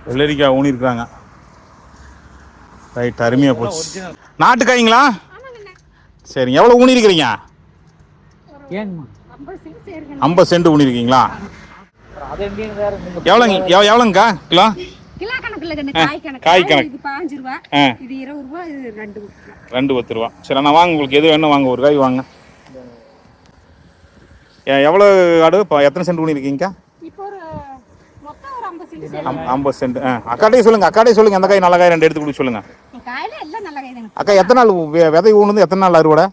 வெள்ளரிக்காய் ஊனிருக்காங்க. ரைட், அருமையாக போச்சு. நாட்டுக்காய்ங்களா? சரி, எவ்வளோ ஊனிருக்கிறீங்க? 50 சென்ட் ஊனிருக்கீங்களா? எவ்வளோங்கக்கா கிலோ? காய் கணக்கு 5 ரூபா, இது 20 ரூபா, இது 2 10 ரூபா. சரி, நான் வாங்க, உங்களுக்கு எது வேணும் வாங்க, ஒரு காய் வாங்க. எவ்வளோ ஆடு இப்போ எத்தனை சென்ட் ஊனிருக்கீங்கக்கா? இப்போ ஒரு மொத்தம் ஒரு 50 சென்ட். அக்காட்டே சொல்லுங்க எந்த காய் நல்ல காய் 2 எடுத்து கொடுக்க சொல்லுங்க. அக்கா எத்தனை நாள் விதை ஊனுந்து எத்தனை நாள் அறுவடை?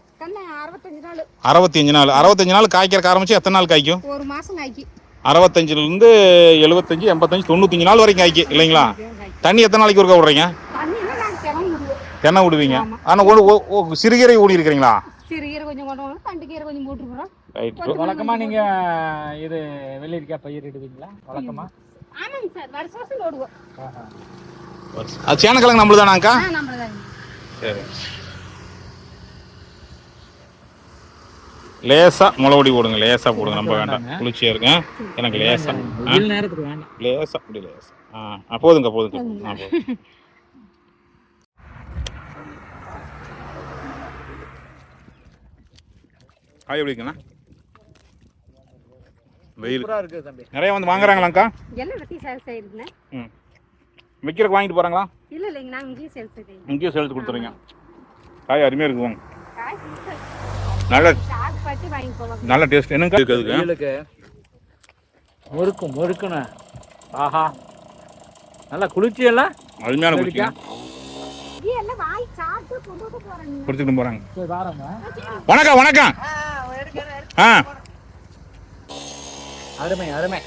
65 நாள். 65 நாள் காய்க்கிறக்க ஆரம்பிச்சு எத்தனை நாள் காய்க்கும்? ஒரு மாசம் காய்க்கும். 65லேருந்து 75 85 95 நாள் வரைக்கும் காய்க்கு இல்லைங்களா? தண்ணி எத்தனை நாளைக்கு ஒருக்கா விடுறீங்க? தென்னை விடுவீங்க. ஆனால் சிறுகீரை ஊனி இருக்கிறீங்களா? சிறுகீரை கொஞ்சம் கொண்டு தண்டு கீரை கொஞ்சம் போட்டுருக்குறோம். ரைட். வழக்கமா நீங்க இது வெள்ளரிக்காய் பயிரிடுவீங்களா வழக்கமா? ஆமாங்க சார், வருஷம் வருஷம் ஓடுவோம். அது சேனக்கிழங்கு நம்மளு தானாக்கா? சரி, லேசா முளவடி போடுங்க, லேசா போடுங்க, நம்ம வேண்டாம், குளிர்ச்சியா இருங்க எனக்கு. லேசா நேரத்துக்கு வேண்டாம், லேசா அப்படி லேசா. போதுங்க. காய் எப்படி இருக்குண்ணா? வெயில் நிறைய வந்து வாங்குறாங்களாக்கா? எல்லாம் வெட்டி சேல்ஸ் ஆயிருக்குண்ணே. விற்கிறக்கு வாங்கிட்டு போகிறாங்களா? இல்லைங்க, நாங்கள் இங்கேயும் சேல்ஸ் ஆகிடுங்க. இங்கேயும் சேல்ஸ் கொடுத்துறீங்க. காய் அருமையாக இருக்குவாங்க, காய் நல்ல வாங்கி போவாங்க, நல்ல டேஸ்ட். என்னங்க இருக்குதுக்கு முறுக்குண்ணே. ஆஹா, நல்லா குளிர்ச்சியெல்லாம் அருமையான குளிர்ச்சி. கொடுத்துட்டு போகிறாங்க. வணக்கம். அருமை.